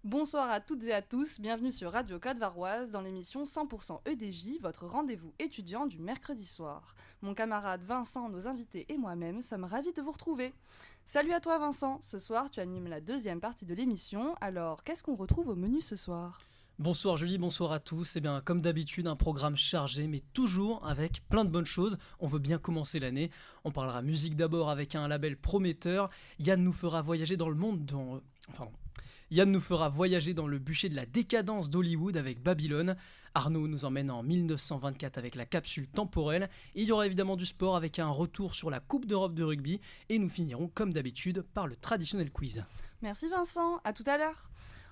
Bonsoir à toutes et à tous, bienvenue sur Radio Code Varoise dans l'émission 100% EDJ, votre rendez-vous étudiant du mercredi soir. Mon camarade Vincent, nos invités et moi-même sommes ravis de vous retrouver. Salut à toi Vincent, ce soir tu animes la deuxième partie de l'émission, alors qu'est-ce qu'on retrouve au menu ce soir ? Bonsoir Julie, bonsoir à tous. Eh bien, comme d'habitude, un programme chargé, mais toujours avec plein de bonnes choses. On veut bien commencer l'année. On parlera musique d'abord avec un label prometteur. Yann nous fera voyager dans le monde Yann nous fera voyager dans le bûcher de la décadence d'Hollywood avec Babylone. Arnaud nous emmène en 1924 avec la capsule temporelle. Et il y aura évidemment du sport avec un retour sur la Coupe d'Europe de rugby. Et nous finirons comme d'habitude par le traditionnel quiz. Merci Vincent, à tout à l'heure.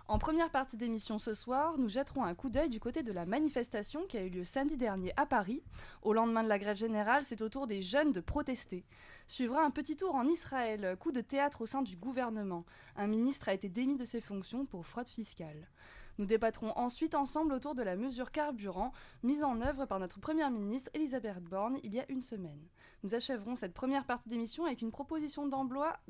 En première partie d'émission ce soir, nous jetterons un coup d'œil du côté de la manifestation qui a eu lieu samedi dernier à Paris. Au lendemain de la grève générale, c'est au tour des jeunes de protester. Suivra un petit tour en Israël, coup de théâtre au sein du gouvernement. Un ministre a été démis de ses fonctions pour fraude fiscale. Nous débattrons ensuite ensemble autour de la mesure carburant mise en œuvre par notre première ministre Elisabeth Borne il y a une semaine. Nous achèverons cette première partie d'émission avec une proposition d'emploi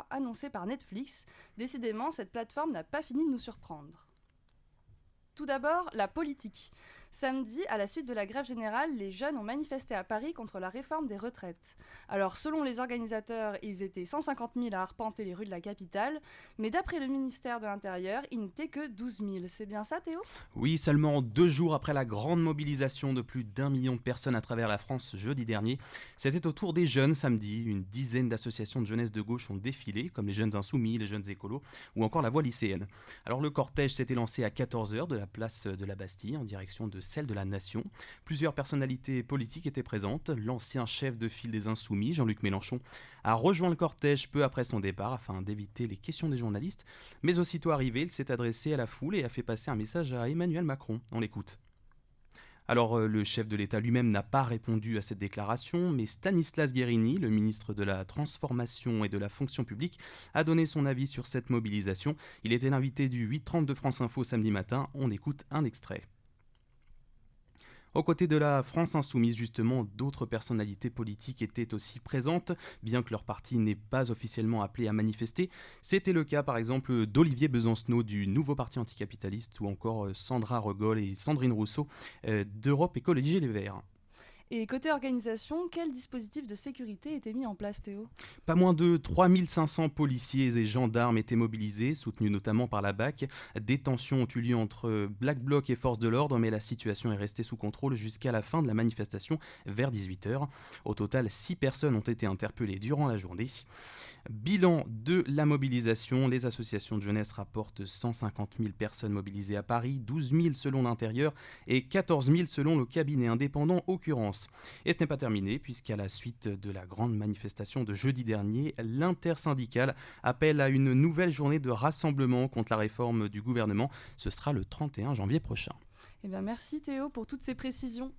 annoncée par Netflix. Décidément, cette plateforme n'a pas fini de nous surprendre. Tout d'abord, la politique. Samedi, à la suite de la grève générale, les jeunes ont manifesté à Paris contre la réforme des retraites. Alors, selon les organisateurs, ils étaient 150 000 à arpenter les rues de la capitale, mais d'après le ministère de l'Intérieur, ils n'étaient que 12 000. C'est bien ça, Théo ? Oui, seulement 2 jours après la grande mobilisation de plus d'1 million de personnes à travers la France jeudi dernier, c'était au tour des jeunes samedi. Une dizaine d'associations de jeunesse de gauche ont défilé, comme les Jeunes Insoumis, les Jeunes Écolos ou encore la Voix lycéenne. Alors le cortège s'était lancé à 14h de la place de la Bastille en direction de celle de la Nation. Plusieurs personnalités politiques étaient présentes. L'ancien chef de file des Insoumis, Jean-Luc Mélenchon, a rejoint le cortège peu après son départ afin d'éviter les questions des journalistes. Mais aussitôt arrivé, il s'est adressé à la foule et a fait passer un message à Emmanuel Macron. On l'écoute. Alors, le chef de l'État lui-même n'a pas répondu à cette déclaration, mais Stanislas Guerini, le ministre de la Transformation et de la Fonction publique, a donné son avis sur cette mobilisation. Il était l'invité du 8h30 de France Info samedi matin. On écoute un extrait. Aux côtés de la France Insoumise, justement, d'autres personnalités politiques étaient aussi présentes, bien que leur parti n'ait pas officiellement appelé à manifester. C'était le cas, par exemple, d'Olivier Besancenot du nouveau parti anticapitaliste, ou encore Sandra Regol et Sandrine Rousseau d'Europe Écologie Les Verts. Et côté organisation, quel dispositif de sécurité était mis en place, Théo ? Pas moins de 3500 policiers et gendarmes étaient mobilisés, soutenus notamment par la BAC. Des tensions ont eu lieu entre Black Bloc et forces de l'ordre, mais la situation est restée sous contrôle jusqu'à la fin de la manifestation, vers 18h. Au total, 6 personnes ont été interpellées durant la journée. Bilan de la mobilisation, les associations de jeunesse rapportent 150 000 personnes mobilisées à Paris, 12 000 selon l'Intérieur et 14 000 selon le cabinet indépendant Occurrence. Et ce n'est pas terminé, puisqu'à la suite de la grande manifestation de jeudi dernier, l'intersyndicale appelle à une nouvelle journée de rassemblement contre la réforme du gouvernement. Ce sera le 31 janvier prochain. Eh bien, merci Théo pour toutes ces précisions.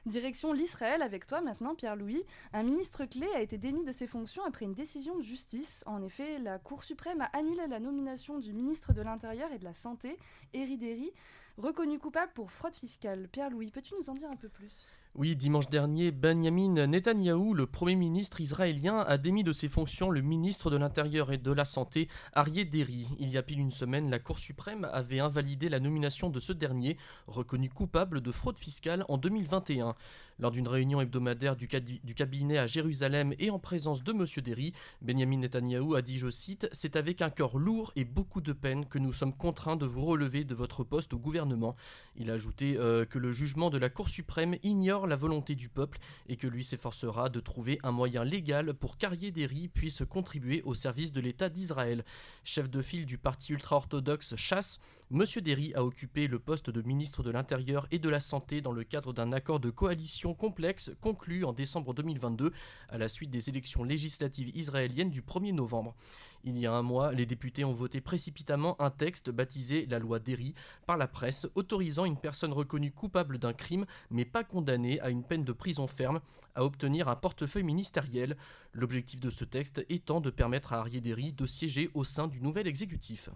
Direction l'Israël avec toi maintenant, Pierre-Louis. Un ministre clé a été démis de ses fonctions après une décision de justice. En effet, la Cour suprême a annulé la nomination du ministre de l'Intérieur et de la Santé, Eri Deri, reconnu coupable pour fraude fiscale. Pierre-Louis, peux-tu nous en dire un peu plus ? Oui, dimanche dernier, Benyamin Netanyahou, le Premier ministre israélien, a démis de ses fonctions le ministre de l'Intérieur et de la Santé, Aryeh Deri. Il y a pile une semaine, la Cour suprême avait invalidé la nomination de ce dernier, reconnu coupable de fraude fiscale en 2021. Lors d'une réunion hebdomadaire du cabinet à Jérusalem et en présence de M. Deri, Benyamin Netanyahou a dit, je cite, « C'est avec un cœur lourd et beaucoup de peine que nous sommes contraints de vous relever de votre poste au gouvernement. » Il a ajouté que le jugement de la Cour suprême ignore la volonté du peuple et que lui s'efforcera de trouver un moyen légal pour qu'Aryeh Deri puisse contribuer au service de l'État d'Israël. Chef de file du parti ultra-orthodoxe Chasse, M. Deri a occupé le poste de ministre de l'Intérieur et de la Santé dans le cadre d'un accord de coalition complexe conclu en décembre 2022 à la suite des élections législatives israéliennes du 1er novembre. Il y a un mois, les députés ont voté précipitamment un texte baptisé la loi Derry par la presse, autorisant une personne reconnue coupable d'un crime mais pas condamnée à une peine de prison ferme à obtenir un portefeuille ministériel. L'objectif de ce texte étant de permettre à Arié Derry de siéger au sein du nouvel exécutif.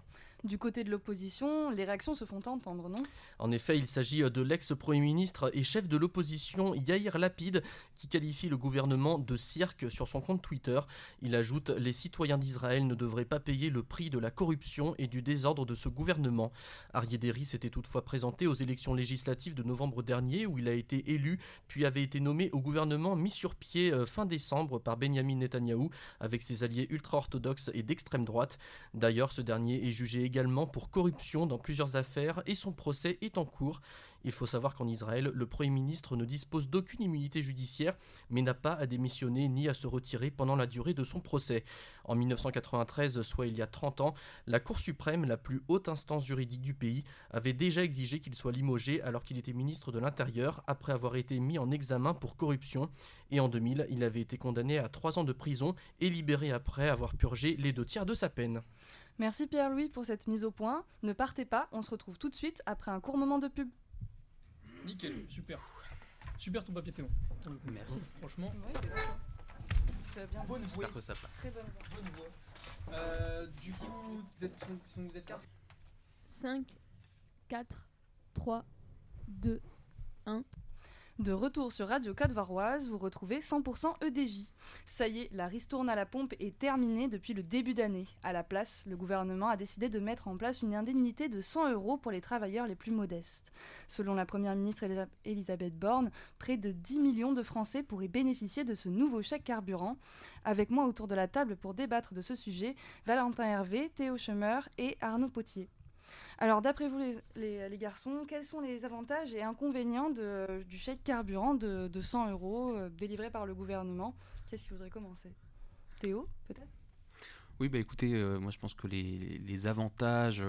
Du côté de l'opposition, les réactions se font entendre, non ? En effet, il s'agit de l'ex-premier ministre et chef de l'opposition Yair Lapid qui qualifie le gouvernement de cirque sur son compte Twitter. Il ajoute « Les citoyens d'Israël ne devraient pas payer le prix de la corruption et du désordre de ce gouvernement ». Arié Derry s'était toutefois présenté aux élections législatives de novembre dernier où il a été élu puis avait été nommé au gouvernement mis sur pied fin décembre par Benyamin Netanyahou avec ses alliés ultra-orthodoxes et d'extrême droite. D'ailleurs, ce dernier est jugé également pour corruption dans plusieurs affaires et son procès est en cours. Il faut savoir qu'en Israël, le Premier ministre ne dispose d'aucune immunité judiciaire, mais n'a pas à démissionner ni à se retirer pendant la durée de son procès. En 1993, soit il y a 30 ans, la Cour suprême, la plus haute instance juridique du pays, avait déjà exigé qu'il soit limogé alors qu'il était ministre de l'Intérieur, après avoir été mis en examen pour corruption. Et en 2000, il avait été condamné à 3 ans de prison et libéré après avoir purgé les 2 tiers de sa peine. Merci Pierre-Louis pour cette mise au point. Ne partez pas, on se retrouve tout de suite après un court moment de pub. Nickel, super. Super ton papier témoin. Merci. Franchement, Oui, c'est bon. Tu vas bien. bonne voix. J'espère que ça passe. Très bonne voix. Bonne voix. Du coup, vous êtes cartes 5, 4, 3, 2, 1. De retour sur Radio Côte-Varoise, vous retrouvez 100% EDJ. Ça y est, la ristourne à la pompe est terminée depuis le début d'année. À la place, le gouvernement a décidé de mettre en place une indemnité de 100 € pour les travailleurs les plus modestes. Selon la première ministre Elisabeth Borne, près de 10 millions de Français pourraient bénéficier de ce nouveau chèque carburant. Avec moi autour de la table pour débattre de ce sujet, Valentin Hervé, Théo Chemer et Arnaud Potier. Alors, d'après vous les garçons, quels sont les avantages et inconvénients du chèque carburant de 100 € délivré par le gouvernement ? Qu'est-ce qui voudrait commencer ? Théo, peut-être ? Oui, bah écoutez, moi je pense que les avantages,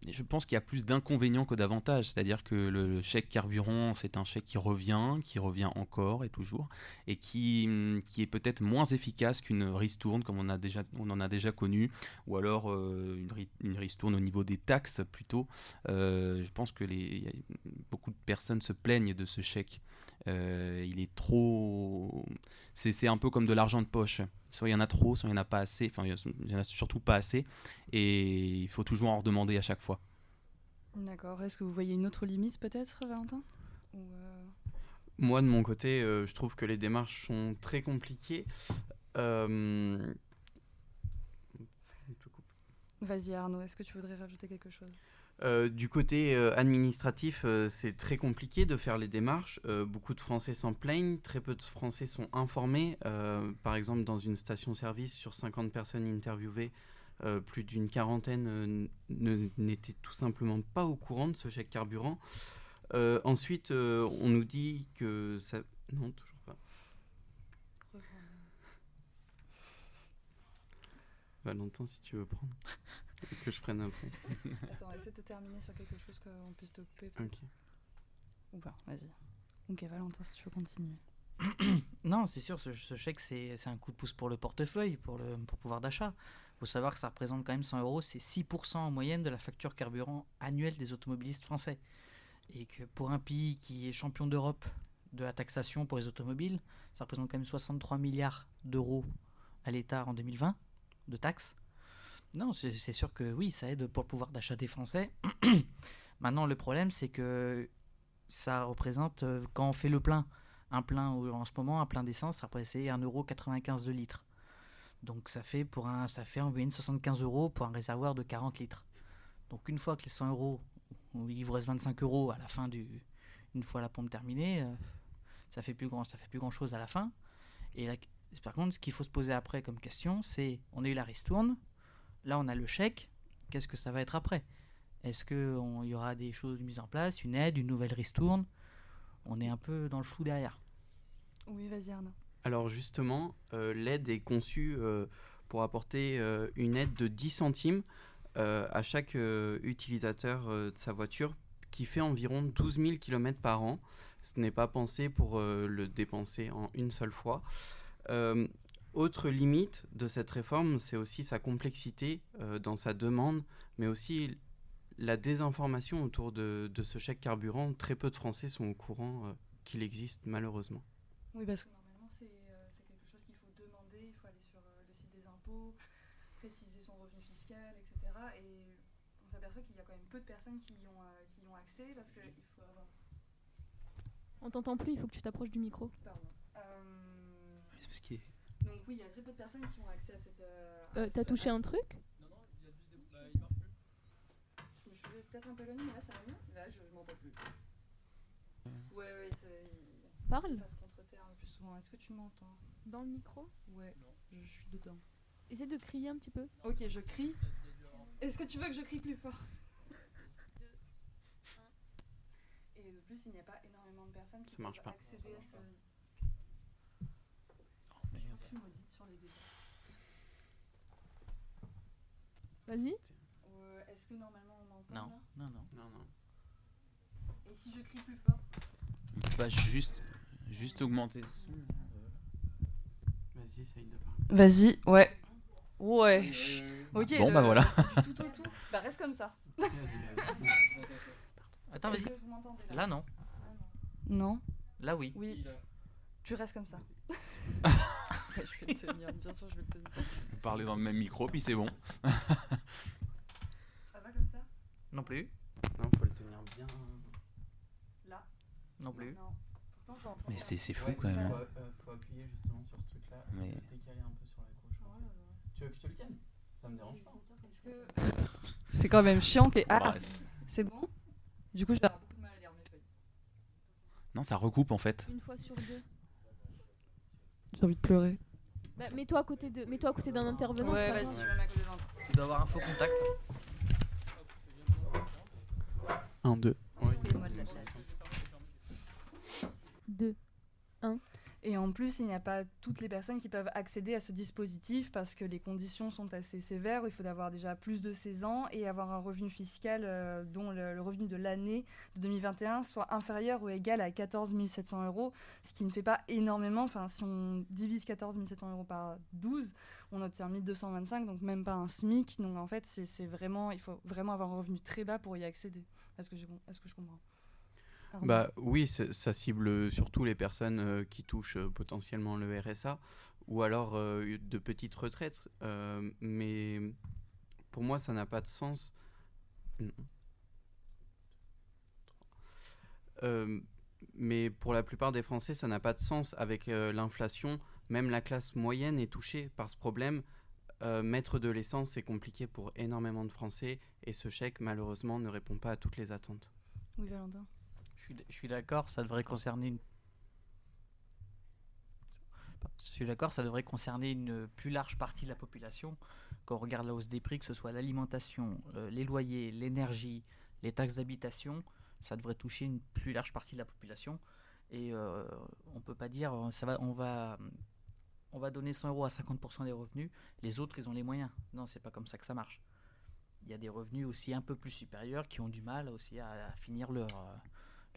je pense qu'il y a plus d'inconvénients que d'avantages. C'est-à-dire que le chèque carburant, c'est un chèque qui revient encore et toujours, et qui est peut-être moins efficace qu'une ristourne, comme on en a déjà connu, ou alors une ristourne au niveau des taxes plutôt. Je pense que beaucoup de personnes se plaignent de ce chèque. Il est trop... C'est un peu comme de l'argent de poche. Soit il y en a trop, soit il n'y en a pas assez. Enfin, il n'y en a surtout pas assez. Et il faut toujours en redemander à chaque fois. D'accord. Est-ce que vous voyez une autre limite peut-être, Valentin ? Moi, de mon côté, je trouve que les démarches sont très compliquées. Vas-y Arnaud, est-ce que tu voudrais rajouter quelque chose ? Du côté administratif, c'est très compliqué de faire les démarches. Beaucoup de Français s'en plaignent, très peu de Français sont informés. Par exemple, dans une station-service, sur 50 personnes interviewées, plus d'une quarantaine n'étaient tout simplement pas au courant de ce chèque carburant. Ensuite, on nous dit que ça... Non, toujours pas. Valentin, si tu veux prendre. Que je prenne après. Attends, essaie de terminer sur quelque chose qu'on puisse te couper. Ok. Ou pas, vas-y. Ok, Valentin, si tu veux continuer. Non, c'est sûr, ce chèque, c'est un coup de pouce pour le portefeuille, pour pouvoir d'achat. Il faut savoir que ça représente quand même 100 €, c'est 6% en moyenne de la facture carburant annuelle des automobilistes français. Et que pour un pays qui est champion d'Europe de la taxation pour les automobiles, ça représente quand même 63 milliards d'euros à l'État en 2020 de taxes. Non, c'est sûr que oui, ça aide pour le pouvoir d'achat des Français. Maintenant, le problème, c'est que ça représente, quand on fait le plein, un plein en ce moment, un plein d'essence, ça représente 1,95 € de litre. Donc ça fait en moyenne 75 € pour un réservoir de 40 litres. Donc une fois que les 100 €, il vous reste 25 € à la fin une fois la pompe terminée, ça fait plus grand chose à la fin. Et par contre, ce qu'il faut se poser après comme question, c'est on a eu la ristourne. Là, on a le chèque. Qu'est-ce que ça va être après ? Est-ce qu'il y aura des choses mises en place, une aide, une nouvelle ristourne ? On est un peu dans le flou derrière. Oui, vas-y Arnaud. Alors justement, l'aide est conçue pour apporter une aide de 10 centimes à chaque utilisateur de sa voiture qui fait environ 12 000 km par an. Ce n'est pas pensé pour le dépenser en une seule fois. Autre limite de cette réforme, c'est aussi sa complexité dans sa demande, mais aussi la désinformation autour de ce chèque carburant. Très peu de Français sont au courant qu'il existe, malheureusement. Oui, parce que normalement, c'est quelque chose qu'il faut demander. Il faut aller sur le site des impôts, préciser son revenu fiscal, etc. Et on s'aperçoit qu'il y a quand même peu de personnes qui y ont accès parce qu'il faut avoir... On t'entend plus, il faut que tu t'approches du micro. Pardon. C'est parce qu'il est- Donc oui, il y a très peu de personnes qui ont accès à cette... T'as touché un truc? Non, non, il y a juste il marche plus. Je me suis peut-être un peu éloignée, mais là ça va mieux. Là je m'entends plus. Ouais, il Parle passe contre-terre le plus souvent. Est-ce que tu m'entends? dans le micro. Ouais, je suis dedans. Essaie de crier un petit peu. Ok, je crie. Est-ce que tu veux que je crie plus fort? Et de plus, il n'y a pas énormément de personnes qui Ça marche peuvent pas. accéder à ce... Je suis maudite sur les débats. Vas-y. Est-ce que normalement on m'entend Non, là? non, non. Non. Et si je crie plus fort? Bah, juste augmenter le son. Vas-y, essaye de parler. Vas-y, ouais. Ouais. Ok. Bon, bah voilà. c'est du tout au tout. Bah reste comme ça. Attends, Est-ce vas-y. que vous m'entendez là? Là, non. Non. Là, oui. Oui. Tu restes comme ça. Ouais, je vais te tenir, bien sûr, je vais te tenir. Vous parlez dans le même micro, puis c'est bon. Ça va comme ça? Non plus. Non, faut le tenir bien. Là? Non plus. Non. Pourtant, j'entends. Mais c'est fou Ouais, quand même. Faut, Hein. faut appuyer justement sur ce truc-là, Mais- décaler un peu sur la gauche. Oh là là. Tu veux que je te le tienne? Ça me dérange pas. Est-ce que... C'est quand même chiant que... Bah, Ah, c'est bon? Du coup, je vais avoir beaucoup de mal à lire mes feuilles. non, ça recoupe en fait. Une fois sur deux. J'ai envie de pleurer. Bah, mets-toi à côté d'un intervenant. Ouais, c'est pas vas-y, grave. je vais mettre à côté d'un. Tu dois avoir un faux contact. 1, 2. Fais-moi de la place. 2. Et en plus, il n'y a pas toutes les personnes qui peuvent accéder à ce dispositif parce que les conditions sont assez sévères. Il faut avoir déjà plus de 16 ans et avoir un revenu fiscal dont le revenu de l'année de 2021 soit inférieur ou égal à 14 700 €, ce qui ne fait pas énormément. Enfin, si on divise 14 700 € par 12, on obtient 1225, donc même pas un SMIC. Donc en fait, c'est vraiment, il faut vraiment avoir un revenu très bas pour y accéder. Est-ce que je comprends? Arnaud. Bah oui, ça cible surtout les personnes qui touchent potentiellement le RSA ou alors de petites retraites. Mais pour moi, ça n'a pas de sens. Non. Mais pour la plupart des Français, ça n'a pas de sens avec l'inflation. Même la classe moyenne est touchée par ce problème. Mettre de l'essence, c'est compliqué pour énormément de Français et ce chèque, malheureusement, ne répond pas à toutes les attentes. Oui, Valentin. Je suis d'accord, ça devrait concerner une. Je suis d'accord, ça devrait concerner une plus large partie de la population. Quand on regarde la hausse des prix, que ce soit l'alimentation, les loyers, l'énergie, les taxes d'habitation, ça devrait toucher une plus large partie de la population. Et on peut pas dire, on va donner 100 € à 50% des revenus, les autres ils ont les moyens. Non, c'est pas comme ça que ça marche. Il y a des revenus aussi un peu plus supérieurs qui ont du mal aussi à finir leur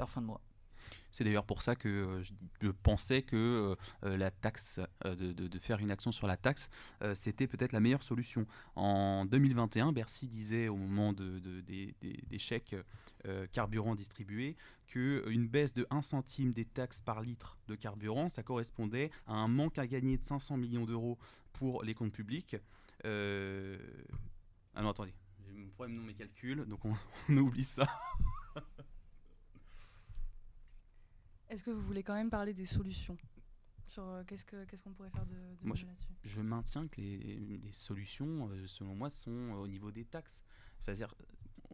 fin de mois. C'est d'ailleurs pour ça que je pensais que la taxe, de faire une action sur la taxe, c'était peut-être la meilleure solution. En 2021, Bercy disait au moment des chèques carburant distribués qu'une baisse de 1 centime des taxes par litre de carburant, ça correspondait à un manque à gagner de 500 millions d'euros pour les comptes publics. Ah non, attendez, j'ai un problème dans mes calculs, donc on oublie ça. Est-ce que vous voulez quand même parler des solutions sur qu'est-ce qu'on pourrait faire de Moi, mieux là-dessus? Je maintiens que les solutions, selon moi, sont au niveau des taxes. C'est-à-dire,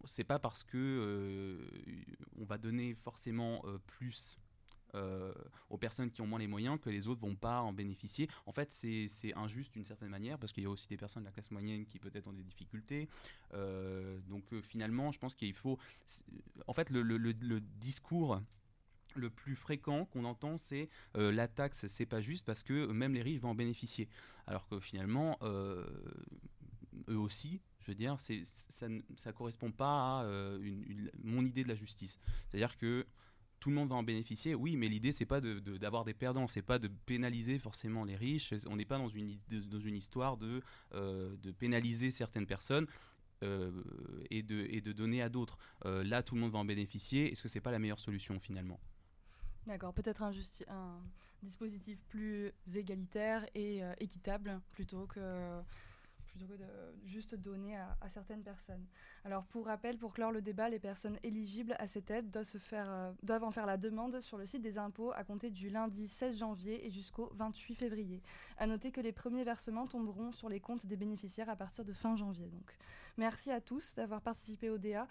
c'est pas parce que on va donner forcément plus aux personnes qui ont moins les moyens que les autres vont pas en bénéficier. En fait, c'est injuste d'une certaine manière parce qu'il y a aussi des personnes de la classe moyenne qui peut-être ont des difficultés. Donc finalement, je pense qu'il faut... En fait, le discours le plus fréquent qu'on entend, c'est la taxe, c'est pas juste parce que même les riches vont en bénéficier. Alors que finalement, eux aussi, je veux dire, ça correspond pas à mon idée de la justice. C'est-à-dire que tout le monde va en bénéficier. Oui, mais l'idée, c'est pas d'avoir des perdants, c'est pas de pénaliser forcément les riches. On n'est pas dans une histoire de pénaliser certaines personnes. Et de donner à d'autres. Là, tout le monde va en bénéficier. Est-ce que c'est pas la meilleure solution finalement ? D'accord, peut-être un dispositif plus égalitaire et équitable plutôt que de juste donner à certaines personnes. Alors pour rappel, pour clore le débat, les personnes éligibles à cette aide doivent en faire la demande sur le site des impôts à compter du lundi 16 janvier et jusqu'au 28 février. À noter que les premiers versements tomberont sur les comptes des bénéficiaires à partir de fin janvier. Donc. Merci à tous d'avoir participé au débat.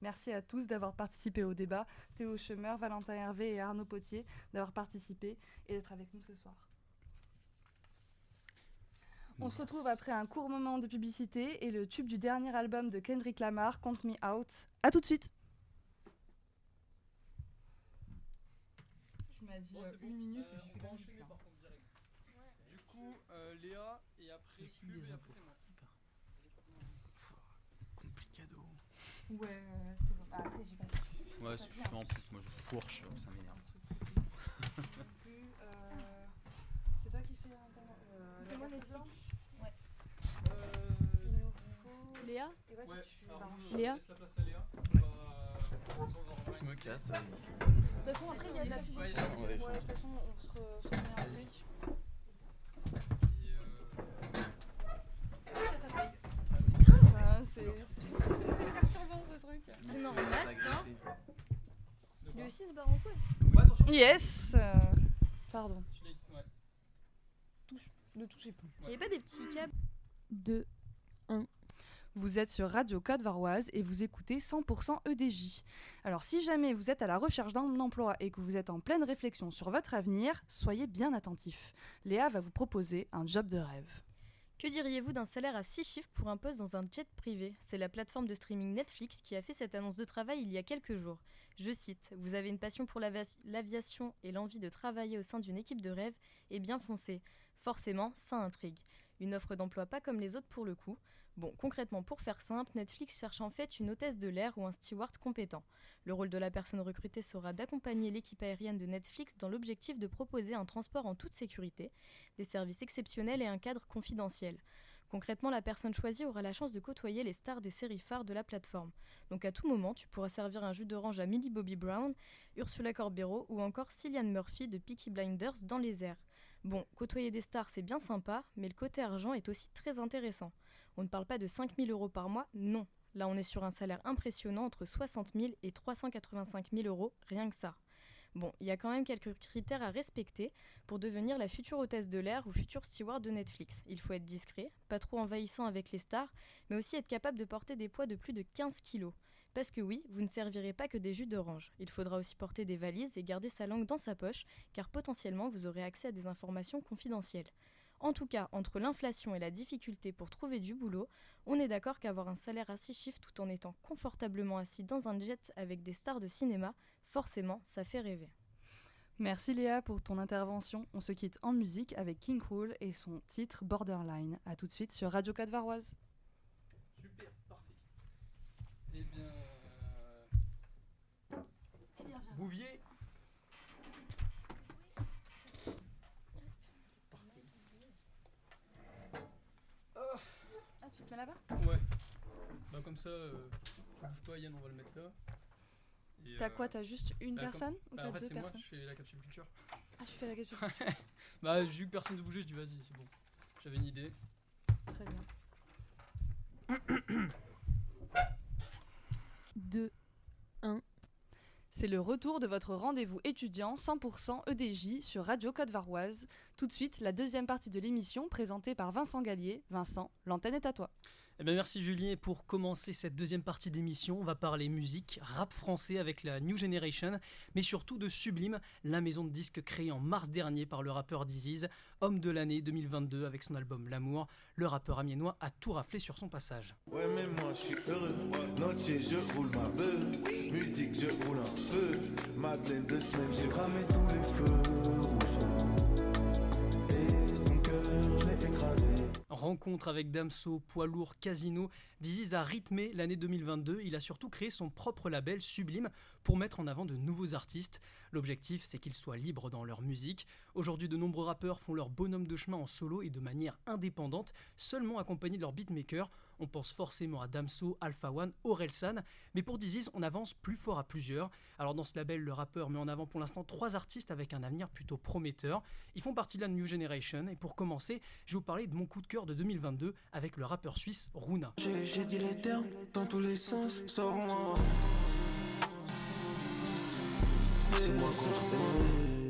Merci à tous d'avoir participé au débat. Théo Chemer, Valentin Hervé et Arnaud Potier d'avoir participé et d'être avec nous ce soir. On se retrouve après un court moment de publicité et le tube du dernier album de Kendrick Lamar, Count Me Out. A tout de suite. Tu m'as dit une minute. On va enchaîner par contre direct. Du coup, Léa et après Cube et après c'est moi. Complicado. Ouais, c'est bon. Après, j'ai pas su. Ouais, c'est chiant en plus. Moi, je fourche, ça m'énerve. C'est toi qui fais C'est moi Netflix. Ouais. Il nous faut... Léa Et ouais, Ouais, tu alors, vas je Léa laisse la place à Léa. On va Je me casse, vas-y. De toute façon, après, il y a de la pub. Ouais, Ouais, il y a de toute façon, on se remet après. C'est perturbant ce truc. C'est normal ça. Lui aussi se barre en couille. Ouais, attention. Yes. Pardon. Ouais. Ne touchez plus. Il n'y avait pas des petits câbles 2. Vous êtes sur Radio Côte Varoise et vous écoutez 100% EDJ. Alors si jamais vous êtes à la recherche d'un emploi et que vous êtes en pleine réflexion sur votre avenir, soyez bien attentifs. Léa va vous proposer un job de rêve. Que diriez-vous d'un salaire à 6 chiffres pour un poste dans un jet privé ? C'est la plateforme de streaming Netflix qui a fait cette annonce de travail il y a quelques jours. Je cite : « Vous avez une passion pour l'aviation et l'envie de travailler au sein d'une équipe de rêve ? Eh bien foncez. Forcément, ça intrigue. Une offre d'emploi pas comme les autres pour le coup. Bon, concrètement, pour faire simple, Netflix cherche en fait une hôtesse de l'air ou un steward compétent. Le rôle de la personne recrutée sera d'accompagner l'équipe aérienne de Netflix dans l'objectif de proposer un transport en toute sécurité, des services exceptionnels et un cadre confidentiel. Concrètement, la personne choisie aura la chance de côtoyer les stars des séries phares de la plateforme. Donc à tout moment, tu pourras servir un jus d'orange à Millie Bobby Brown, Ursula Corbero ou encore Cillian Murphy de Peaky Blinders dans les airs. Bon, côtoyer des stars c'est bien sympa, mais le côté argent est aussi très intéressant. On ne parle pas de 5 000 € par mois, non. Là, on est sur un salaire impressionnant entre 60 000 et 385 000 €, rien que ça. Bon, il y a quand même quelques critères à respecter pour devenir la future hôtesse de l'air ou future steward de Netflix. Il faut être discret, pas trop envahissant avec les stars, mais aussi être capable de porter des poids de plus de 15 kilos. Parce que oui, vous ne servirez pas que des jus d'orange. Il faudra aussi porter des valises et garder sa langue dans sa poche, car potentiellement vous aurez accès à des informations confidentielles. En tout cas, entre l'inflation et la difficulté pour trouver du boulot, on est d'accord qu'avoir un salaire à 6 chiffres tout en étant confortablement assis dans un jet avec des stars de cinéma, forcément, ça fait rêver. Merci Léa pour ton intervention. On se quitte en musique avec King Krul et son titre Borderline. A tout de suite sur Radio Côte Varoise. Super, parfait. Eh bien... Bouvier. Ah, tu te mets là-bas ? Ouais. Bah comme ça, tu bouges pas Yann, on va le mettre là. Et, T'as quoi ? T'as juste une personne ou Bah t'as en fait deux c'est moi, personnes ? je fais la capsule culture. Ah, je fais la question. Bah j'ai vu que personne ne bougeait, je dis vas-y, c'est bon. J'avais une idée. Très bien. 2. C'est le retour de votre rendez-vous étudiant 100% EDJ sur Radio Côte Varoise. Tout de suite, la deuxième partie de l'émission présentée par Vincent Gallier. Vincent, l'antenne est à toi. Eh bien merci Julien, et pour commencer cette deuxième partie d'émission, on va parler musique, rap français avec la New Generation, mais surtout de Sublime, la maison de disques créée en mars dernier par le rappeur Disease, homme de l'année 2022 avec son album L'amour. Le rappeur amiénois a tout raflé sur son passage. Ouais mais moi je suis heureux, noche je roule ma beuh, musique je roule un feu, Madeleine de semaine j'ai cramé tous les feux rouges, et son cœur je l'ai écrasé. rencontres avec Damso, Poids Lourd, Casino, Diziz a rythmé l'année 2022. Il a surtout créé son propre label Sublime pour mettre en avant de nouveaux artistes. L'objectif, c'est qu'ils soient libres dans leur musique. Aujourd'hui, de nombreux rappeurs font leur bonhomme de chemin en solo et de manière indépendante, seulement accompagnés de leur beatmaker. On pense forcément à Damso, Alpha One, Orelsan, mais pour Diziz, on avance plus fort à plusieurs. Alors dans ce label, le rappeur met en avant pour l'instant 3 artistes avec un avenir plutôt prometteur. Ils font partie de la New Generation et pour commencer, je vais vous parler de mon coup de cœur de 2022 avec le rappeur suisse Runa. J'ai dit les termes dans tous les sens, sors-moi. C'est moi contre eux.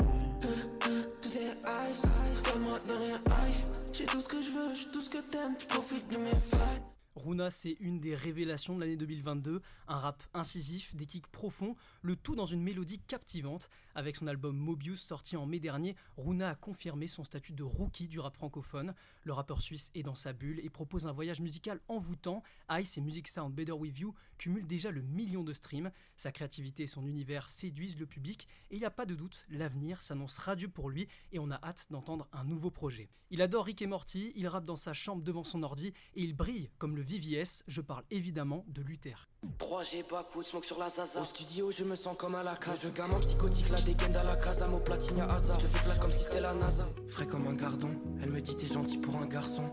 Tout est ice, sors-moi dans les ice. J'ai tout ce que je veux, j'ai tout ce que t'aimes, tu profites de mes failles. Runa, c'est une des révélations de l'année 2022, un rap incisif, des kicks profonds, le tout dans une mélodie captivante. Avec son album Mobius sorti en mai dernier, Runa a confirmé son statut de rookie du rap francophone. Le rappeur suisse est dans sa bulle et propose un voyage musical envoûtant. Ice et Music Sound Better With You cumulent déjà le 1 million de streams. Sa créativité et son univers séduisent le public et il n'y a pas de doute, l'avenir s'annonce radieux pour lui et on a hâte d'entendre un nouveau projet. Il adore Rick et Morty, il rappe dans sa chambre devant son ordi et il brille comme le VVS, je parle évidemment de Luther. 3G, backwood, smoke sur la zaza. Au studio, je me sens comme à la cage. Je gamin psychotique, la dégaine à la casa. Mon platine à hasard. Je fais flash comme si c'était la NASA. Frais comme un gardon, elle me dit t'es gentil pour un garçon.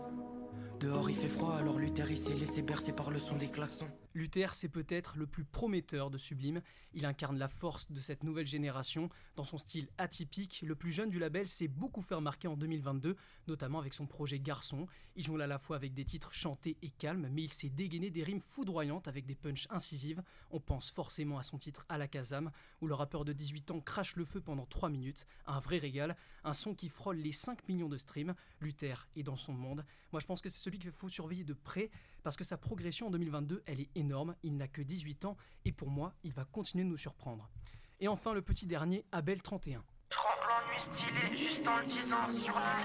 Dehors il fait froid, alors Luther il s'est laissé bercer par le son des klaxons. Luther, c'est peut-être le plus prometteur de Sublime. Il incarne la force de cette nouvelle génération. Dans son style atypique, le plus jeune du label s'est beaucoup fait remarquer en 2022, notamment avec son projet Garçon. Il jongle à la fois avec des titres chantés et calmes, mais il s'est dégainé des rimes foudroyantes avec des punchs incisives. On pense forcément à son titre À la Kazam, où le rappeur de 18 ans crache le feu pendant 3 minutes. Un vrai régal, un son qui frôle les 5 millions de streams. Luther est dans son monde. Moi je pense que c'est celui qu'il faut surveiller de près, parce que sa progression en 2022, elle est énorme. Il n'a que 18 ans et pour moi, il va continuer de nous surprendre. Et enfin, le petit dernier, Abel 31. Je rends l'ennui stylé juste en le disant sur la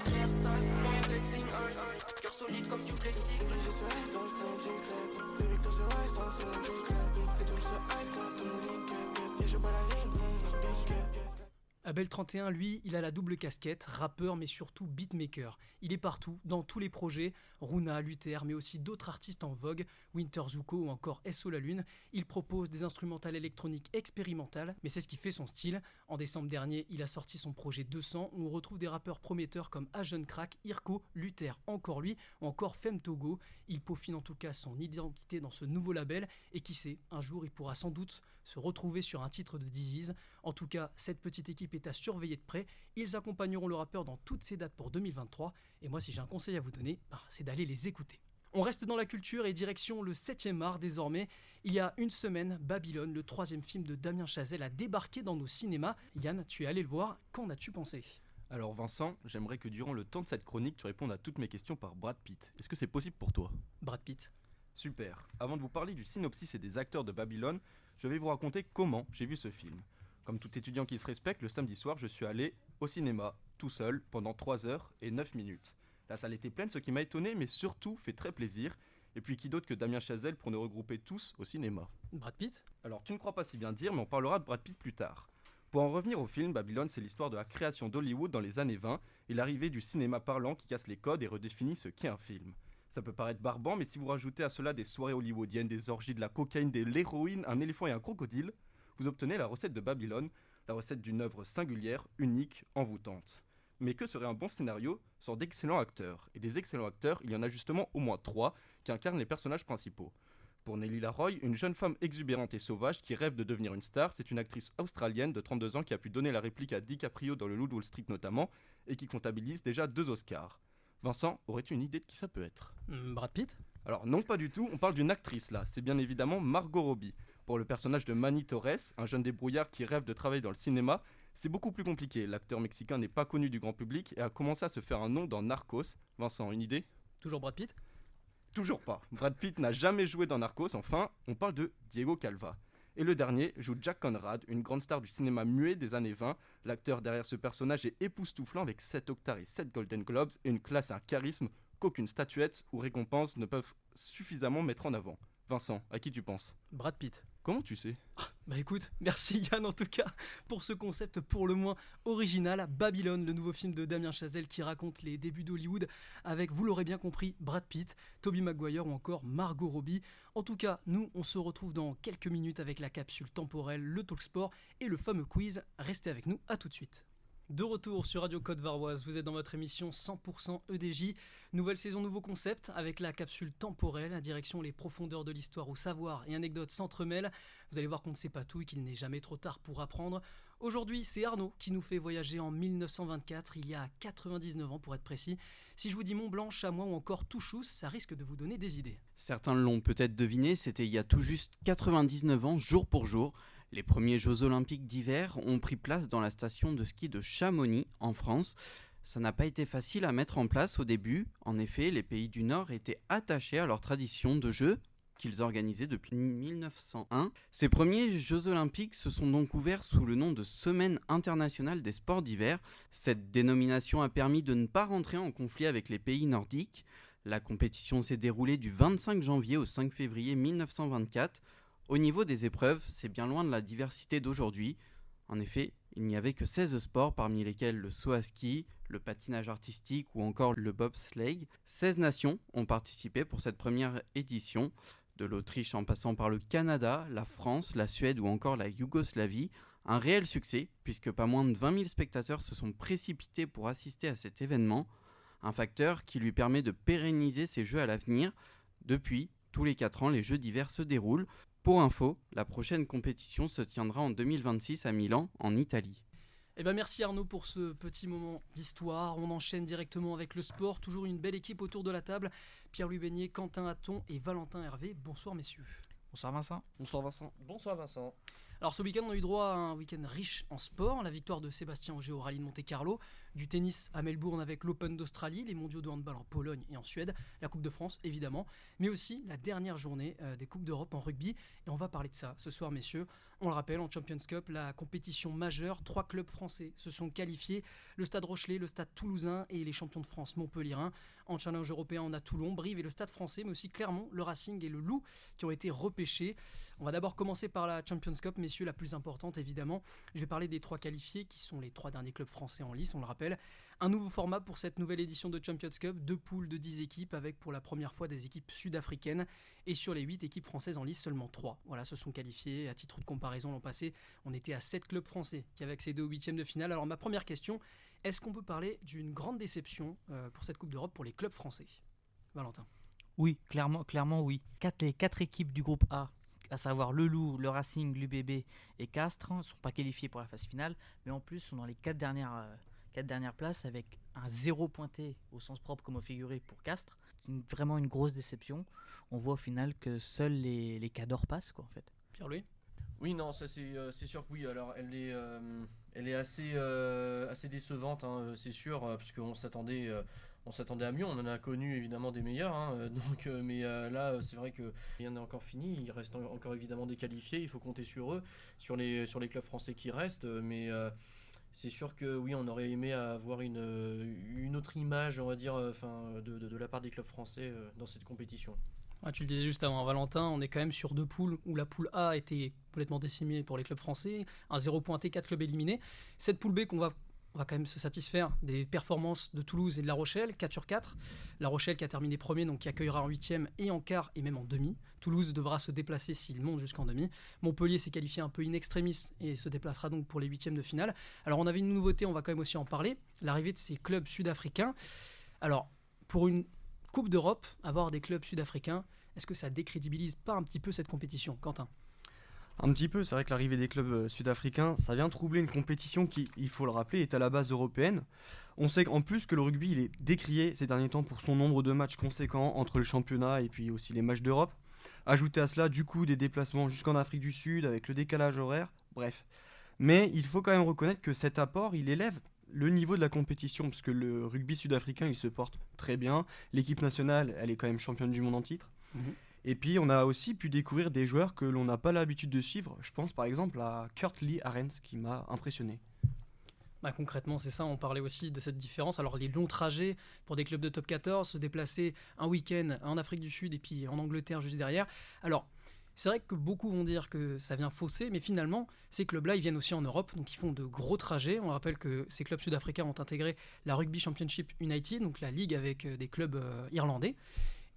cœur solide comme du plexi. Je suis dans le fond du club. Baby, toi, je reste dans le fond du club. Et toi, je ice quand tout link. Et je bats la ligne. Abel 31, lui, il a la double casquette, rappeur mais surtout beatmaker. Il est partout, dans tous les projets, Runa, Luther, mais aussi d'autres artistes en vogue, Winter Zuko ou encore SO La Lune. Il propose des instrumentales électroniques expérimentales, mais c'est ce qui fait son style. En décembre dernier, il a sorti son projet 200, où on retrouve des rappeurs prometteurs comme Ajon Crack, Irko, Luther, encore lui, ou encore Femme Togo. Il peaufine en tout cas son identité dans ce nouveau label, et qui sait, un jour il pourra sans doute se retrouver sur un titre de Diziz. En tout cas, cette petite équipe est à surveiller de près. Ils accompagneront le rappeur dans toutes ses dates pour 2023. Et moi, si j'ai un conseil à vous donner, c'est d'aller les écouter. On reste dans la culture et direction le 7e art désormais. Il y a une semaine, Babylone, le 3e film de Damien Chazelle, a débarqué dans nos cinémas. Yann, tu es allé le voir. Qu'en as-tu pensé ? Alors Vincent, j'aimerais que durant le temps de cette chronique, tu répondes à toutes mes questions par Brad Pitt. Est-ce que c'est possible pour toi ? Brad Pitt. Super. Avant de vous parler du synopsis et des acteurs de Babylone, je vais vous raconter comment j'ai vu ce film. Comme tout étudiant qui se respecte, le samedi soir, je suis allé au cinéma, tout seul, pendant 3 heures et 9 minutes. La salle était pleine, ce qui m'a étonné, mais surtout fait très plaisir. Et puis qui d'autre que Damien Chazelle pour nous regrouper tous au cinéma ? Brad Pitt ? Alors tu ne crois pas si bien dire, mais on parlera de Brad Pitt plus tard. Pour en revenir au film, Babylone, c'est l'histoire de la création d'Hollywood dans les années 20 et l'arrivée du cinéma parlant qui casse les codes et redéfinit ce qu'est un film. Ça peut paraître barbant, mais si vous rajoutez à cela des soirées hollywoodiennes, des orgies, de la cocaïne, de l'héroïne, un éléphant et un crocodile, vous obtenez la recette de Babylone, la recette d'une œuvre singulière, unique, envoûtante. Mais que serait un bon scénario sans d'excellents acteurs ? Et des excellents acteurs, il y en a justement au moins 3 qui incarnent les personnages principaux. Pour Nelly Laroy, une jeune femme exubérante et sauvage qui rêve de devenir une star, c'est une actrice australienne de 32 ans qui a pu donner la réplique à DiCaprio dans le Loup de Wall Street notamment, et qui comptabilise déjà 2 Oscars. Vincent, aurais-tu une idée de qui ça peut être ? Brad Pitt ? Alors non, pas du tout, on parle d'une actrice là, c'est bien évidemment Margot Robbie. Pour le personnage de Manny Torres, un jeune débrouillard qui rêve de travailler dans le cinéma, c'est beaucoup plus compliqué. L'acteur mexicain n'est pas connu du grand public et a commencé à se faire un nom dans Narcos. Vincent, une idée ? Toujours Brad Pitt ? Toujours pas. Brad Pitt n'a jamais joué dans Narcos, enfin, on parle de Diego Calva. Et le dernier joue Jack Conrad, une grande star du cinéma muet des années 20. L'acteur derrière ce personnage est époustouflant avec 7 Oscars et 7 Golden Globes et une classe et un charisme qu'aucune statuette ou récompense ne peuvent suffisamment mettre en avant. Vincent, à qui tu penses ? Brad Pitt. Comment tu sais ? Bah écoute, merci Yann en tout cas pour ce concept pour le moins original. Babylone, le nouveau film de Damien Chazelle qui raconte les débuts d'Hollywood avec, vous l'aurez bien compris, Brad Pitt, Tobey Maguire ou encore Margot Robbie. En tout cas, nous on se retrouve dans quelques minutes avec la capsule temporelle, le talk sport et le fameux quiz. Restez avec nous, à tout de suite. De retour sur Radio Côte Varoise, vous êtes dans votre émission 100% EDJ. Nouvelle saison, nouveau concept, avec la capsule temporelle, à direction les profondeurs de l'histoire où savoir et anecdotes s'entremêlent. Vous allez voir qu'on ne sait pas tout et qu'il n'est jamais trop tard pour apprendre. Aujourd'hui, c'est Arnaud qui nous fait voyager en 1924, il y a 99 ans pour être précis. Si je vous dis Mont Blanc, Chamois ou encore Touchous, ça risque de vous donner des idées. Certains l'ont peut-être deviné, c'était il y a tout juste 99 ans, jour pour jour. Les premiers Jeux Olympiques d'hiver ont pris place dans la station de ski de Chamonix, en France. Ça n'a pas été facile à mettre en place au début. En effet, les pays du Nord étaient attachés à leur tradition de jeux qu'ils organisaient depuis 1901. Ces premiers Jeux Olympiques se sont donc ouverts sous le nom de Semaine internationale des sports d'hiver. Cette dénomination a permis de ne pas rentrer en conflit avec les pays nordiques. La compétition s'est déroulée du 25 janvier au 5 février 1924. Au niveau des épreuves, c'est bien loin de la diversité d'aujourd'hui. En effet, il n'y avait que 16 sports parmi lesquels le saut à ski, le patinage artistique ou encore le bobsleigh. 16 nations ont participé pour cette première édition, de l'Autriche en passant par le Canada, la France, la Suède ou encore la Yougoslavie. Un réel succès puisque pas moins de 20 000 spectateurs se sont précipités pour assister à cet événement. Un facteur qui lui permet de pérenniser ces jeux à l'avenir. Depuis, tous les 4 ans, les Jeux d'hiver se déroulent. Pour info, la prochaine compétition se tiendra en 2026 à Milan, en Italie. Eh ben merci Arnaud pour ce petit moment d'histoire. On enchaîne directement avec le sport. Toujours une belle équipe autour de la table. Pierre-Louis Beignet, Quentin Hatton et Valentin Hervé. Bonsoir messieurs. Bonsoir Vincent. Bonsoir Vincent. Bonsoir Vincent. Alors ce week-end on a eu droit à un week-end riche en sport. La victoire de Sébastien Ogier au rallye de Monte-Carlo. Du tennis à Melbourne avec l'Open d'Australie, les mondiaux de handball en Pologne et en Suède, la Coupe de France évidemment, mais aussi la dernière journée des Coupes d'Europe en rugby. Et on va parler de ça ce soir messieurs. On le rappelle, en Champions Cup, la compétition majeure, 3 clubs français se sont qualifiés. Le Stade Rochelais, le Stade Toulousain et les champions de France Montpellierin. En challenge européen, on a Toulon, Brive et le Stade français, mais aussi Clermont, le Racing et le Loup qui ont été repêchés. On va d'abord commencer par la Champions Cup, messieurs, la plus importante évidemment. Je vais parler des 3 qualifiés qui sont les 3 derniers clubs français en lice, on le rappelle. Un nouveau format pour cette nouvelle édition de Champions Cup, 2 poules de 10 équipes avec pour la première fois des équipes sud-africaines et sur les 8 équipes françaises en lice, seulement 3. Voilà, se sont qualifiés. À titre de comparaison, l'an passé, on était à 7 clubs français qui avaient accédé aux 8e de finale. Alors ma première question, est-ce qu'on peut parler d'une grande déception pour cette Coupe d'Europe pour les clubs français ? Valentin. Oui, clairement oui. Les 4 équipes du groupe A, à savoir le Loup, le Racing, l'UBB et Castres, ne sont pas qualifiées pour la phase finale, mais en plus sont dans les 4 dernières places avec un 0 pointé au sens propre comme au figuré pour Castres. C'est vraiment une grosse déception. On voit au final que seuls les Cadors passent quoi en fait. Pierre-Louis ? Oui, non, ça c'est sûr que oui. Alors elle est assez décevante, hein, c'est sûr, parce qu'on s'attendait à mieux. On en a connu évidemment des meilleurs, hein, mais là c'est vrai que rien n'est encore fini. Il reste encore évidemment des qualifiés. Il faut compter sur eux, sur les clubs français qui restent, mais c'est sûr que oui, on aurait aimé avoir une autre image, on va dire, de la part des clubs français dans cette compétition. Ah, tu le disais juste avant, Valentin, on est quand même sur 2 poules où la poule A a été complètement décimée pour les clubs français, un 0 pointé, 4 clubs éliminés. Cette poule B qu'on va quand même se satisfaire des performances de Toulouse et de La Rochelle, 4 sur 4. La Rochelle qui a terminé premier, donc qui accueillera en 8e et en quart et même en demi. Toulouse devra se déplacer s'il monte jusqu'en demi. Montpellier s'est qualifié un peu in extremis et se déplacera donc pour les 8e de finale. Alors on avait une nouveauté, on va quand même aussi en parler, l'arrivée de ces clubs sud-africains. Alors pour une Coupe d'Europe, avoir des clubs sud-africains, est-ce que ça décrédibilise pas un petit peu cette compétition, Quentin ? Un petit peu, c'est vrai que l'arrivée des clubs sud-africains, ça vient troubler une compétition qui, il faut le rappeler, est à la base européenne. On sait en plus que le rugby il est décrié ces derniers temps pour son nombre de matchs conséquents entre le championnat et puis aussi les matchs d'Europe. Ajouter à cela du coup des déplacements jusqu'en Afrique du Sud avec le décalage horaire, bref. Mais il faut quand même reconnaître que cet apport, il élève le niveau de la compétition, parce que le rugby sud-africain, il se porte très bien. L'équipe nationale, elle est quand même championne du monde en titre. Et puis on a aussi pu découvrir des joueurs que l'on n'a pas l'habitude de suivre. Je pense par exemple à Kurt Lee Arends qui m'a impressionné. Bah, concrètement c'est ça, on parlait aussi de cette différence. Alors les longs trajets pour des clubs de top 14, se déplacer un week-end en Afrique du Sud et puis en Angleterre juste derrière. Alors C'est vrai que beaucoup vont dire que ça vient fausser, mais finalement, ces clubs-là, ils viennent aussi en Europe, donc ils font de gros trajets. On rappelle que ces clubs sud-africains ont intégré la Rugby Championship United, donc la ligue avec des clubs irlandais.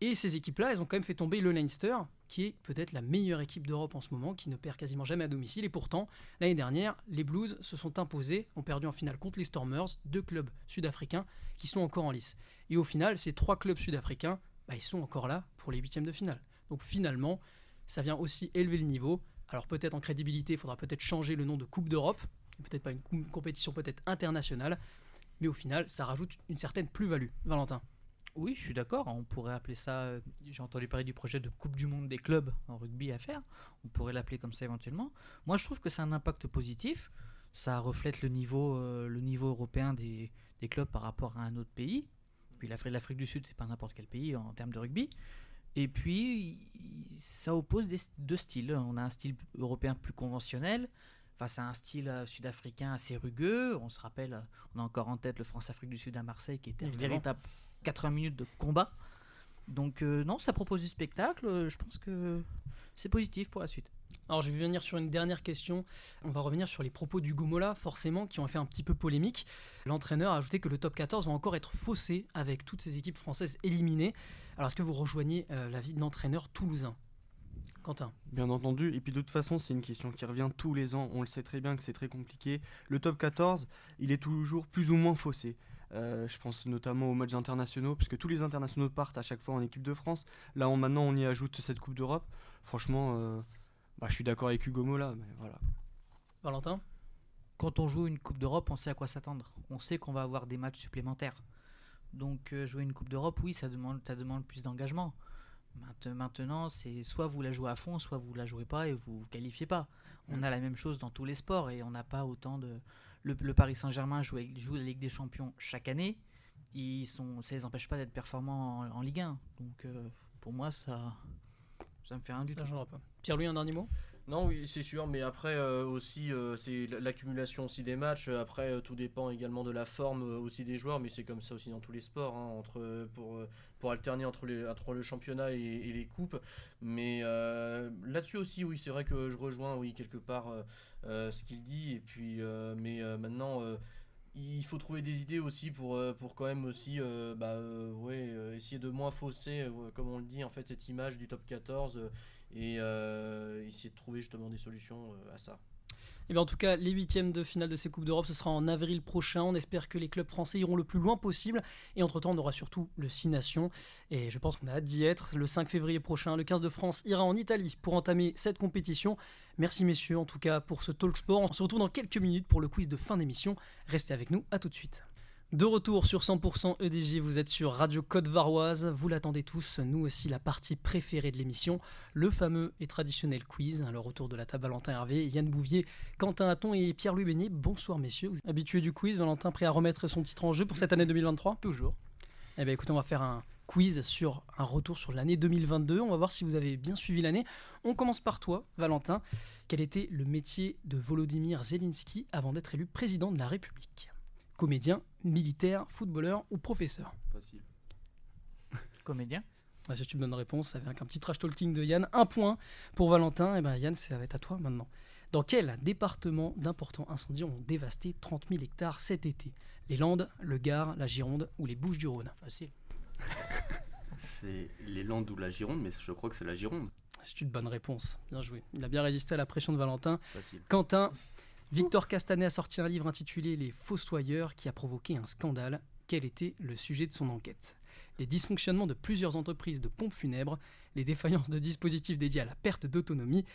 Et ces équipes-là, elles ont quand même fait tomber le Leinster, qui est peut-être la meilleure équipe d'Europe en ce moment, qui ne perd quasiment jamais à domicile. Et pourtant, l'année dernière, les Blues se sont imposés, ont perdu en finale contre les Stormers, 2 clubs sud-africains qui sont encore en lice. Et au final, ces 3 clubs sud-africains, ils sont encore là pour les 8e de finale. Donc finalement, ça vient aussi élever le niveau. Alors peut-être en crédibilité, il faudra peut-être changer le nom de Coupe d'Europe, peut-être pas une compétition peut-être internationale, mais au final, ça rajoute une certaine plus-value. Valentin. Oui, je suis d'accord. On pourrait appeler ça. J'ai entendu parler du projet de Coupe du Monde des clubs en rugby à faire. On pourrait l'appeler comme ça éventuellement. Moi, je trouve que c'est un impact positif. Ça reflète le niveau européen des clubs par rapport à un autre pays. Puis l'Afrique du Sud, c'est pas n'importe quel pays en termes de rugby. Et puis, ça oppose 2 styles. On a un style européen plus conventionnel face à un style sud-africain assez rugueux. On se rappelle, on a encore en tête le France-Afrique du Sud à Marseille qui était un véritable 80 minutes de combat. Donc non, ça propose du spectacle. Je pense que c'est positif pour la suite. Alors je vais venir sur une dernière question. On va revenir sur les propos d'Hugo Mola, forcément, qui ont fait un petit peu polémique. L'entraîneur a ajouté que le top 14 va encore être faussé avec toutes ces équipes françaises éliminées. Alors est-ce que vous rejoignez l'avis de l'entraîneur toulousain ? Quentin. Bien entendu, et puis de toute façon c'est une question qui revient tous les ans, on le sait très bien que c'est très compliqué. Le top 14, il est toujours plus ou moins faussé. Je pense notamment aux matchs internationaux, puisque tous les internationaux partent à chaque fois en équipe de France. Là maintenant on y ajoute cette Coupe d'Europe. Franchement, je suis d'accord avec Hugo Mola, mais voilà. Valentin ? Quand on joue une Coupe d'Europe, on sait à quoi s'attendre. On sait qu'on va avoir des matchs supplémentaires. Donc jouer une Coupe d'Europe, oui, ça demande plus d'engagement. Maintenant, c'est soit vous la jouez à fond, soit vous la jouez pas et vous qualifiez pas. On a la même chose dans tous les sports et on n'a pas autant de... Le Paris Saint-Germain joue la Ligue des Champions chaque année. Ça les empêche pas d'être performants en Ligue 1. Donc pour moi, ça me fait rien du tout. Pierre-Louis, un dernier mot ? Non, oui, c'est sûr, mais après aussi, c'est l'accumulation aussi des matchs. Après, tout dépend également de la forme aussi des joueurs, mais c'est comme ça aussi dans tous les sports, hein, pour alterner entre le championnat et les coupes. Mais là-dessus aussi, oui, c'est vrai que je rejoins, oui, quelque part ce qu'il dit. Et puis, maintenant, il faut trouver des idées aussi pour quand même aussi, essayer de moins fausser, comme on le dit, en fait, cette image du top 14. Et essayer de trouver justement des solutions à ça. Et bien en tout cas, les 8e de finale de ces Coupes d'Europe, ce sera en avril prochain. On espère que les clubs français iront le plus loin possible. Et entre-temps, on aura surtout le 6 Nations. Et je pense qu'on a hâte d'y être. Le 5 février prochain, le 15 de France ira en Italie pour entamer cette compétition. Merci messieurs, en tout cas, pour ce Talk Sport. On se retrouve dans quelques minutes pour le quiz de fin d'émission. Restez avec nous, à tout de suite. De retour sur 100% EDJ, vous êtes sur Radio Côte-Varoise, vous l'attendez tous, nous aussi la partie préférée de l'émission, le fameux et traditionnel quiz, le retour de la table Valentin Hervé, Yann Bouvier, Quentin Hatton et Pierre-Louis Beignet. Bonsoir messieurs, vous êtes habitués du quiz, Valentin prêt à remettre son titre en jeu pour cette année 2023 ? Toujours. Eh bien écoutez, on va faire un quiz sur un retour sur l'année 2022, on va voir si vous avez bien suivi l'année. On commence par toi Valentin, quel était le métier de Volodymyr Zelensky avant d'être élu président de la République ? Comédien, militaire, footballeur ou professeur ? Facile. Comédien. C'est une bonne réponse, avec un petit trash talking de Yann. 1 point pour Valentin. Et Yann, ça va être à toi maintenant. Dans quel département d'importants incendies ont dévasté 30 000 hectares cet été ? Les Landes, le Gard, la Gironde ou les Bouches-du-Rhône ? Facile. C'est les Landes ou la Gironde, mais je crois que c'est la Gironde. C'est une bonne réponse, bien joué. Il a bien résisté à la pression de Valentin. Facile. Quentin, Victor Castanet a sorti un livre intitulé Les Fossoyeurs qui a provoqué un scandale. Quel était le sujet de son enquête ? Les dysfonctionnements de plusieurs entreprises de pompes funèbres, les défaillances de dispositifs dédiés à la perte d'autonomie,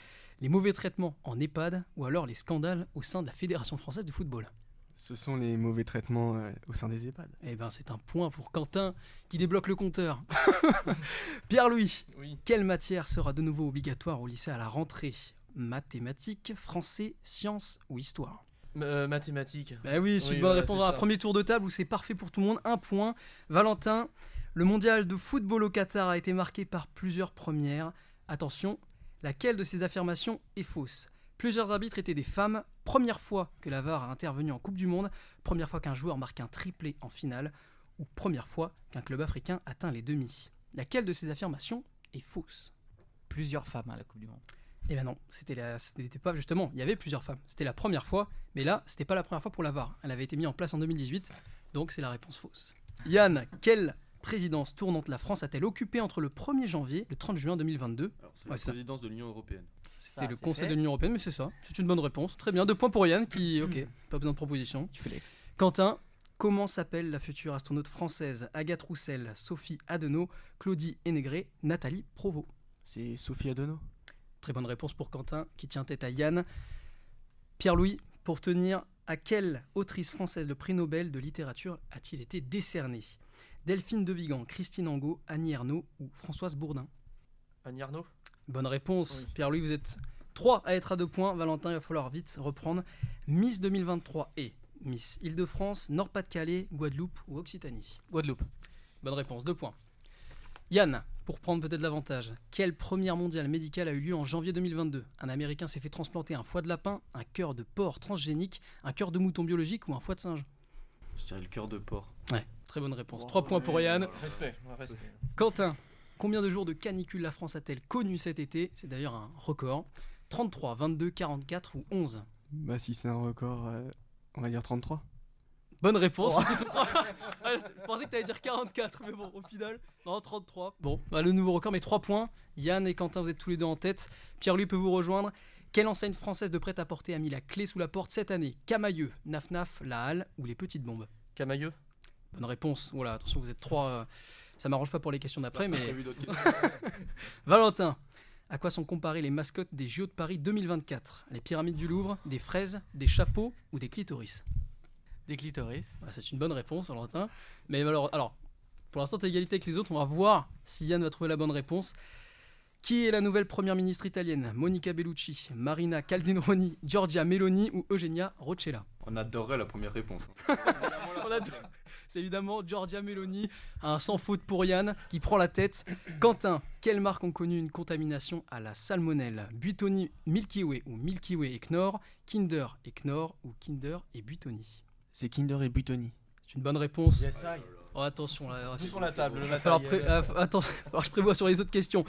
les mauvais traitements en EHPAD ou alors les scandales au sein de la Fédération française de football. Ce sont les mauvais traitements au sein des EHPAD. Eh ben c'est un point pour Quentin qui débloque le compteur. Pierre-Louis, oui. Quelle matière sera de nouveau obligatoire au lycée à la rentrée ? Mathématiques, français, sciences ou histoire ? Mathématiques. Bah oui, c'est une bonne réponse à un premier tour de table où c'est parfait pour tout le monde. 1 point. Valentin, le mondial de football au Qatar a été marqué par plusieurs premières. Attention, laquelle de ces affirmations est fausse ? Plusieurs arbitres étaient des femmes. Première fois que la VAR a intervenu en Coupe du Monde. Première fois qu'un joueur marque un triplé en finale. Ou première fois qu'un club africain atteint les demi. Laquelle de ces affirmations est fausse ? plusieurs femmes à la Coupe du Monde. Eh ben non, c'était pas justement, il y avait plusieurs femmes. C'était la première fois, mais là, c'était pas la première fois pour la VAR. Elle avait été mise en place en 2018, donc c'est la réponse fausse. Yann, quelle présidence tournante la France a-t-elle occupée entre le 1er janvier et le 30 juin 2022 ? Alors, c'est la présidence de l'Union européenne. C'était le Conseil de l'Union européenne, mais c'est ça. C'est une bonne réponse. Très bien, 2 points pour Yann qui, ok, pas besoin de proposition. Flex. Quentin, comment s'appelle la future astronaute française Agathe Roussel, Sophie Adenau, Claudie Hénégré, Nathalie Provost ? C'est Sophie Adenau. Très bonne réponse pour Quentin qui tient tête à Yann. Pierre-Louis, pour tenir, à quelle autrice française le prix Nobel de littérature a-t-il été décerné ? Delphine de Vigan, Christine Angot, Annie Ernaux ou Françoise Bourdin ? Annie Ernaux ? Bonne réponse. Oui. Pierre-Louis, vous êtes 3 à être à 2 points. Valentin, il va falloir vite reprendre. Miss 2023 est Miss Île-de-France, Nord-Pas-de-Calais, Guadeloupe ou Occitanie ? Guadeloupe. Bonne réponse, 2 points. Yann, pour prendre peut-être l'avantage, quelle première mondiale médicale a eu lieu en janvier 2022 ? Un Américain s'est fait transplanter un foie de lapin, un cœur de porc transgénique, un cœur de mouton biologique ou un foie de singe ? Je dirais le cœur de porc. Ouais, très bonne réponse. 3 points pour Yann. Respect. Quentin, combien de jours de canicule la France a-t-elle connu cet été ? C'est d'ailleurs un record. 33, 22, 44 ou 11 ? Bah si c'est un record, on va dire 33. Bonne réponse. Je pensais que tu allais dire 44, mais bon, au final, non, 33. Bon, bah, le nouveau record, mais 3 points. Yann et Quentin, vous êtes tous les deux en tête. Pierre-Louis peut vous rejoindre. Quelle enseigne française de prêt-à-porter a mis la clé sous la porte cette année ? Camailleux, Naf Naf, La Halle ou les Petites Bombes ? Camailleux. Bonne réponse. Voilà, attention, vous êtes 3. Ça m'arrange pas pour les questions d'après, mais. Vu d'autres questions. Valentin, à quoi sont comparées les mascottes des JO de Paris 2024 ? Les pyramides du Louvre, des fraises, des chapeaux ou des clitoris ? Des clitoris. Ouais, c'est une bonne réponse, Valentin. Mais alors, pour l'instant, tu as égalité avec les autres. On va voir si Yann va trouver la bonne réponse. Qui est la nouvelle première ministre italienne ? Monica Bellucci, Marina Calderoni, Giorgia Meloni ou Eugenia Roccella ? On adorerait la première réponse. C'est évidemment Giorgia Meloni, un sans faute pour Yann qui prend la tête. Quentin, quelles marques ont connu une contamination à la salmonelle ? Buitoni, Milky Way ou Milky Way et Knorr, Kinder et Knorr ou Kinder et Buitoni ? C'est Kinder et Buitoni. C'est une bonne réponse. Oh, attention là. Tout sur la table, le Alors, matériel. attends, alors je prévois sur les autres questions.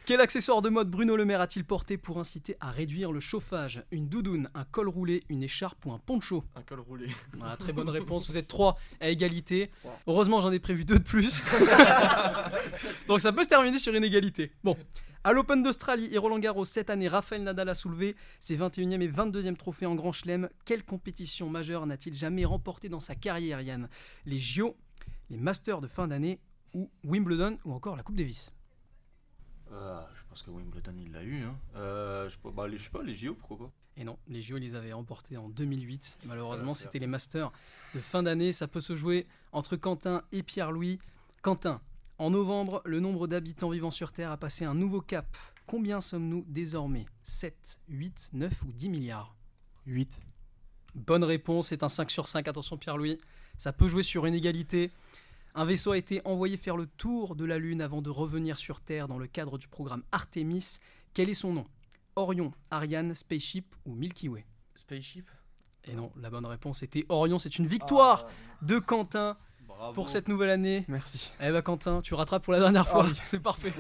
Quel accessoire de mode Bruno Le Maire a-t-il porté pour inciter à réduire le chauffage ? Une doudoune, un col roulé, une écharpe ou un poncho ? Un col roulé. Voilà, très bonne réponse. Vous êtes 3 à égalité. Heureusement, j'en ai prévu 2 de plus. Donc ça peut se terminer sur une égalité. Bon. À l'Open d'Australie et Roland Garros, cette année, Rafael Nadal a soulevé ses 21e et 22e trophées en Grand Chelem. Quelle compétition majeure n'a-t-il jamais remporté dans sa carrière, Yann ? Les JO, les Masters de fin d'année ou Wimbledon ou encore la Coupe Davis ? Je pense que Wimbledon il l'a eu. Hein. Je sais pas, les JO, pourquoi pas ? Et non, les JO, ils les avaient remportés en 2008. Malheureusement, c'était les Masters de fin d'année. Ça peut se jouer entre Quentin et Pierre-Louis. Quentin, en novembre, le nombre d'habitants vivant sur Terre a passé un nouveau cap. Combien sommes-nous désormais ? 7, 8, 9 ou 10 milliards ? 8. Bonne réponse, c'est un 5 sur 5. Attention Pierre-Louis, ça peut jouer sur une égalité. Un vaisseau a été envoyé faire le tour de la Lune avant de revenir sur Terre dans le cadre du programme Artemis. Quel est son nom ? Orion, Ariane, Spaceship ou Milky Way ? Spaceship. Et non, la bonne réponse était Orion. C'est une victoire de Quentin. Bravo. Pour cette nouvelle année. Merci. Eh ben Quentin, tu rattrapes pour la dernière fois. Oui. C'est parfait.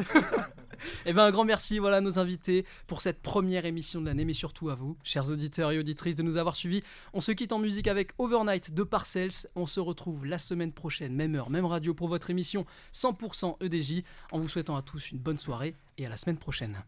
Eh ben un grand merci à nos invités pour cette première émission de l'année, mais surtout à vous, chers auditeurs et auditrices, de nous avoir suivis. On se quitte en musique avec Overnight de Parcells. On se retrouve la semaine prochaine, même heure, même radio, pour votre émission 100% EDJ, en vous souhaitant à tous une bonne soirée et à la semaine prochaine.